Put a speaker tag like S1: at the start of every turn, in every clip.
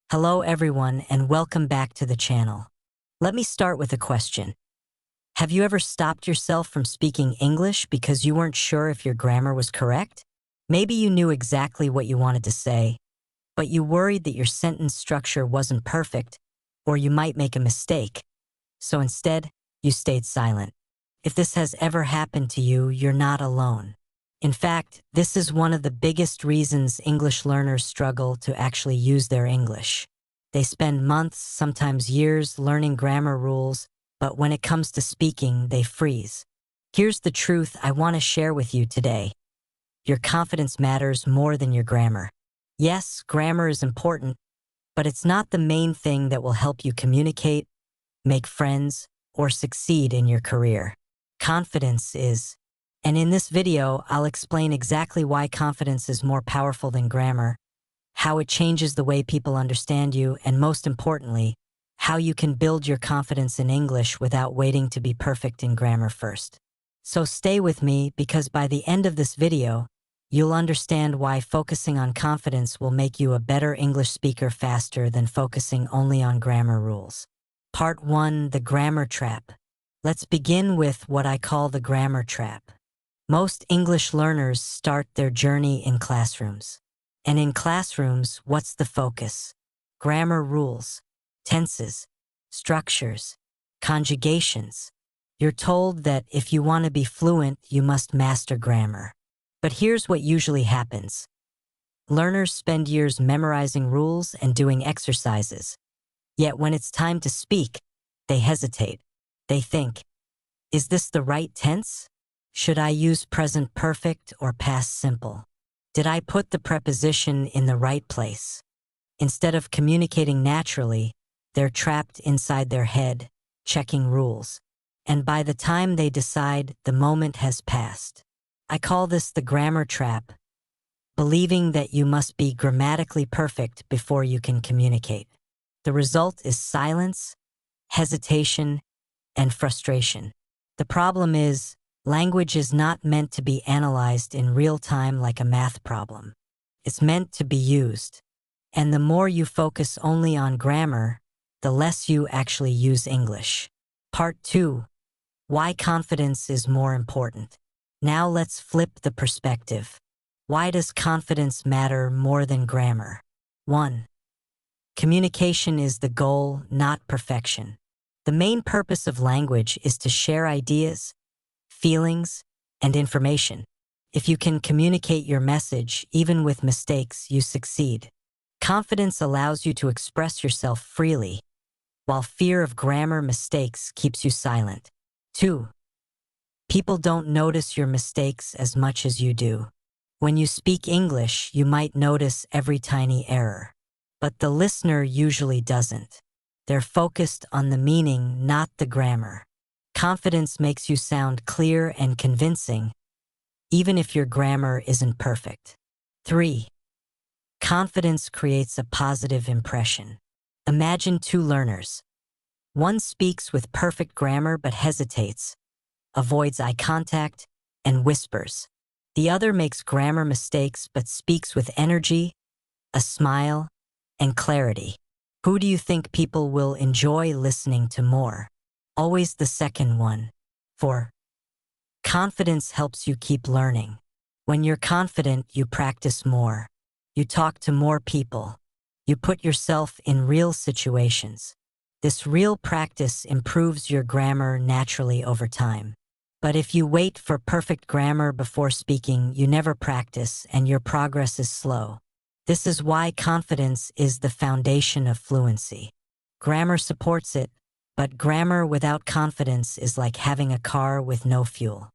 S1: Hello everyone and welcome back to the channel. Let me start with a question. Have you ever stopped yourself from speaking English because you weren't sure if your grammar was correct? Maybe you knew exactly what you wanted to say, but you worried that your sentence structure wasn't perfect, or you might make a mistake. So instead, you stayed silent. If this has ever happened to you, you're not alone. In fact, this is one of the biggest reasons English learners struggle to actually use their English. They spend months, sometimes years, learning grammar rules, but when it comes to speaking, they freeze. Here's the truth I want to share with you today. Your confidence matters more than your grammar. Yes, grammar is important, but it's not the main thing that will help you communicate, make friends, or succeed in your career. Confidence is. And in this video, I'll explain exactly why confidence is more powerful than grammar, how it changes the way people understand you, and most importantly, how you can build your confidence in English without waiting to be perfect in grammar first. So stay with me because by the end of this video, you'll understand why focusing on confidence will make you a better English speaker faster than focusing only on grammar rules. Part 1, the grammar trap. Let's begin with what I call the grammar trap. Most English learners start their journey in classrooms. And in classrooms, what's the focus? Grammar rules, tenses, structures, conjugations. You're told that if you want to be fluent, you must master grammar. But here's what usually happens. Learners spend years memorizing rules and doing exercises. Yet when it's time to speak, they hesitate. They think, is this the right tense? Should I use present perfect or past simple? Did I put the preposition in the right place? Instead of communicating naturally, they're trapped inside their head, checking rules. And by the time they decide, the moment has passed. I call this the grammar trap, believing that you must be grammatically perfect before you can communicate. The result is silence, hesitation, and frustration. The problem is, language is not meant to be analyzed in real time like a math problem. It's meant to be used. And the more you focus only on grammar, the less you actually use English. Part 2. Why confidence is more important. Now let's flip the perspective. Why does confidence matter more than grammar? 1. Communication is the goal, not perfection. The main purpose of language is to share ideas, feelings, and information. If you can communicate your message, even with mistakes, you succeed. Confidence allows you to express yourself freely, while fear of grammar mistakes keeps you silent. 2. People don't notice your mistakes as much as you do. When you speak English, you might notice every tiny error, but the listener usually doesn't. They're focused on the meaning, not the grammar. Confidence makes you sound clear and convincing, even if your grammar isn't perfect. 3. Confidence creates a positive impression. Imagine two learners. One speaks with perfect grammar but hesitates, avoids eye contact, and whispers. The other makes grammar mistakes but speaks with energy, a smile, and clarity. Who do you think people will enjoy listening to more? Always the second one. 4. Confidence helps you keep learning. When you're confident, you practice more. You talk to more people. You put yourself in real situations. This real practice improves your grammar naturally over time. But if you wait for perfect grammar before speaking, you never practice and your progress is slow. This is why confidence is the foundation of fluency. Grammar supports it, but grammar without confidence is like having a car with no fuel.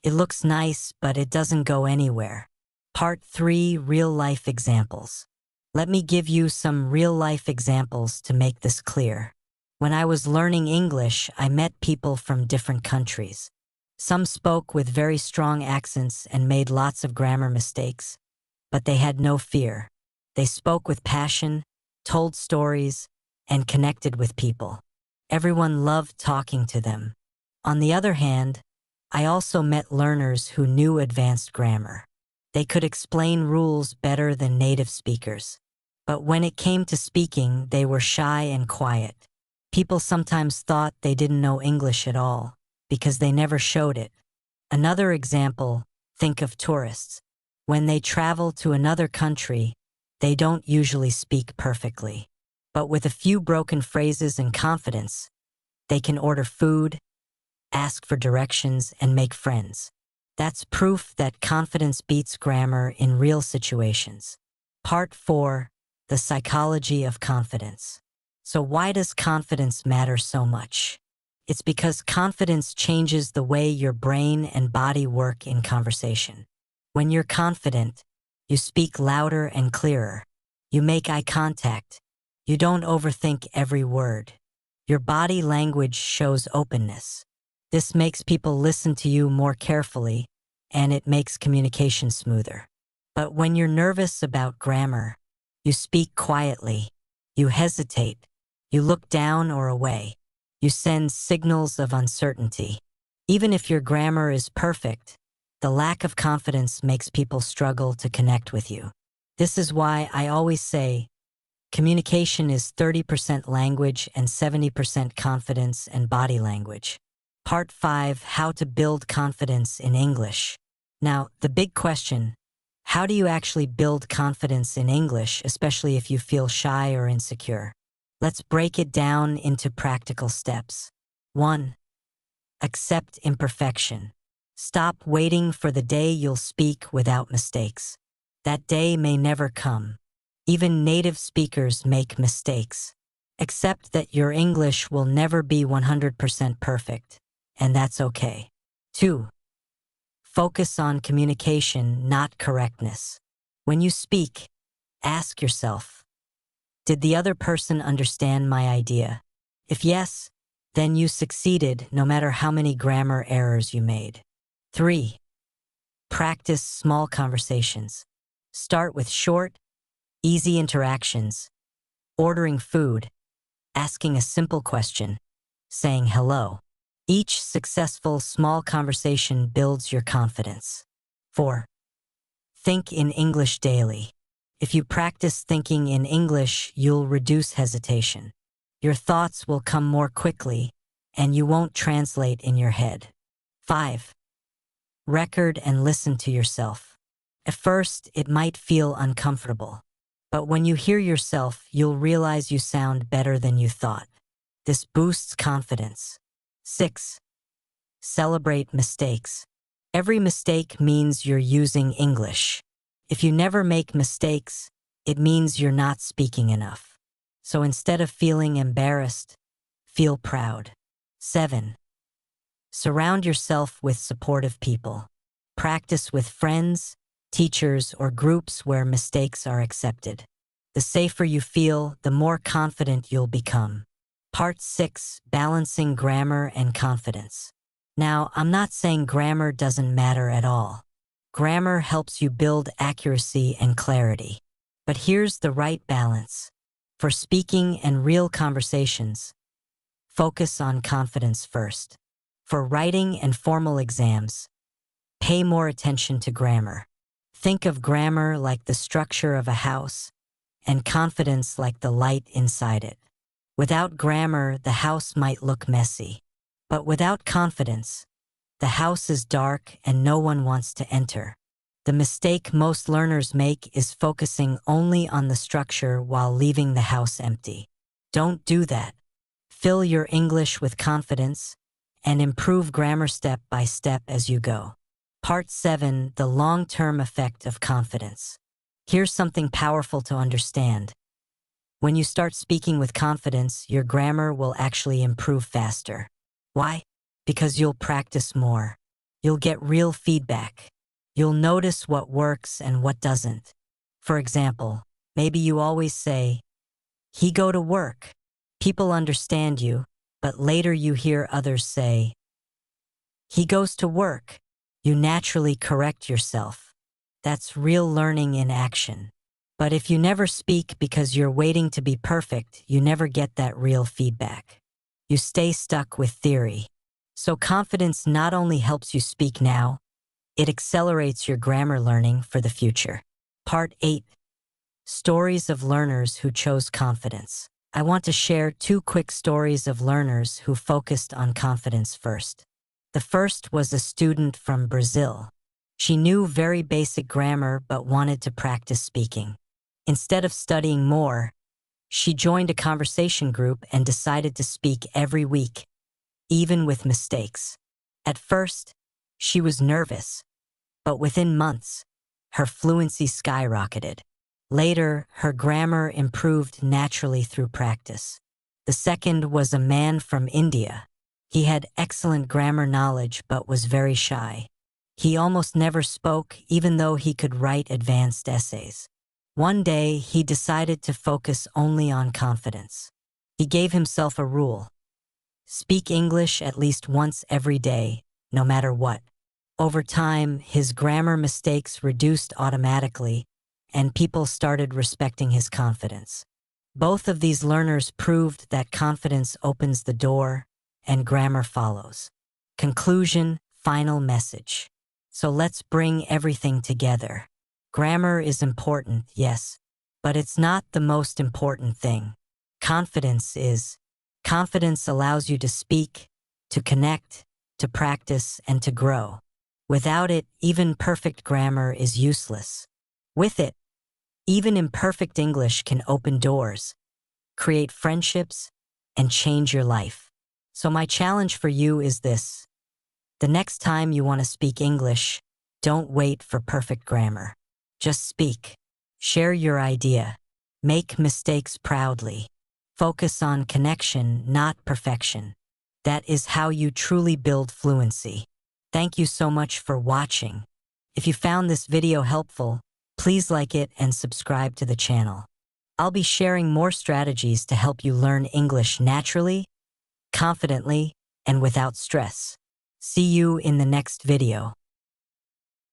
S1: It looks nice, but it doesn't go anywhere. Part 3, real-life examples. Let me give you some real-life examples to make this clear. When I was learning English, I met people from different countries. Some spoke with very strong accents and made lots of grammar mistakes, but they had no fear. They spoke with passion, told stories, and connected with people. Everyone loved talking to them. On the other hand, I also met learners who knew advanced grammar. They could explain rules better than native speakers. But when it came to speaking, they were shy and quiet. People sometimes thought they didn't know English at all because they never showed it. Another example, think of tourists. When they travel to another country, they don't usually speak perfectly. But with a few broken phrases and confidence, they can order food, ask for directions, and make friends. That's proof that confidence beats grammar in real situations. Part 4, the psychology of confidence. So why does confidence matter so much? It's because confidence changes the way your brain and body work in conversation. When you're confident, you speak louder and clearer. You make eye contact. You don't overthink every word. Your body language shows openness. This makes people listen to you more carefully, and it makes communication smoother. But when you're nervous about grammar, you speak quietly. You hesitate. You look down or away. You send signals of uncertainty. Even if your grammar is perfect, the lack of confidence makes people struggle to connect with you. This is why I always say, communication is 30% language and 70% confidence and body language. Part 5, how to build confidence in English. Now, the big question, how do you actually build confidence in English, especially if you feel shy or insecure? Let's break it down into practical steps. 1. Accept imperfection. Stop waiting for the day you'll speak without mistakes. That day may never come. Even native speakers make mistakes. Accept that your English will never be 100% perfect, and that's okay. 2. Focus on communication, not correctness. When you speak, ask yourself, did the other person understand my idea? If yes, then you succeeded no matter how many grammar errors you made. 3. Practice small conversations. Start with short, easy interactions, ordering food, asking a simple question, saying hello. Each successful small conversation builds your confidence. 4. Think in English daily. If you practice thinking in English, you'll reduce hesitation. Your thoughts will come more quickly, and you won't translate in your head. 5. Record and listen to yourself. At first, it might feel uncomfortable, but when you hear yourself, you'll realize you sound better than you thought. This boosts confidence. 6. Celebrate mistakes. Every mistake means you're using English. If you never make mistakes, it means you're not speaking enough. So instead of feeling embarrassed, feel proud. 7. Surround yourself with supportive people. Practice with friends, teachers, or groups where mistakes are accepted. The safer you feel, the more confident you'll become. Part 6, balancing grammar and confidence. Now, I'm not saying grammar doesn't matter at all. Grammar helps you build accuracy and clarity. But here's the right balance. For speaking and real conversations, focus on confidence first. For writing and formal exams, pay more attention to grammar. Think of grammar like the structure of a house, and confidence like the light inside it. Without grammar, the house might look messy. But without confidence, the house is dark and no one wants to enter. The mistake most learners make is focusing only on the structure while leaving the house empty. Don't do that. Fill your English with confidence and improve grammar step by step as you go. Part 7, the long-term effect of confidence. Here's something powerful to understand. When you start speaking with confidence, your grammar will actually improve faster. Why? Because you'll practice more. You'll get real feedback. You'll notice what works and what doesn't. For example, maybe you always say, "He go to work." People understand you, but later you hear others say, "He goes to work." You naturally correct yourself. That's real learning in action. But if you never speak because you're waiting to be perfect, you never get that real feedback. You stay stuck with theory. So confidence not only helps you speak now, it accelerates your grammar learning for the future. Part 8. Stories of learners who chose confidence. I want to share two quick stories of learners who focused on confidence first. The first was a student from Brazil. She knew very basic grammar but wanted to practice speaking. Instead of studying more, she joined a conversation group and decided to speak every week, even with mistakes. At first, she was nervous, but within months, her fluency skyrocketed. Later, her grammar improved naturally through practice. The second was a man from India. He had excellent grammar knowledge but was very shy. He almost never spoke, even though he could write advanced essays. One day, he decided to focus only on confidence. He gave himself a rule: speak English at least once every day, no matter what. Over time, his grammar mistakes reduced automatically, and people started respecting his confidence. Both of these learners proved that confidence opens the door, and grammar follows. Conclusion, final message. So let's bring everything together. Grammar is important, yes, but it's not the most important thing. Confidence is. Confidence allows you to speak, to connect, to practice, and to grow. Without it, even perfect grammar is useless. With it, even imperfect English can open doors, create friendships, and change your life. So my challenge for you is this: the next time you want to speak English, don't wait for perfect grammar. Just speak. Share your idea. Make mistakes proudly. Focus on connection, not perfection. That is how you truly build fluency. Thank you so much for watching. If you found this video helpful, please like it and subscribe to the channel. I'll be sharing more strategies to help you learn English naturally, confidently, and without stress. See you in the next video.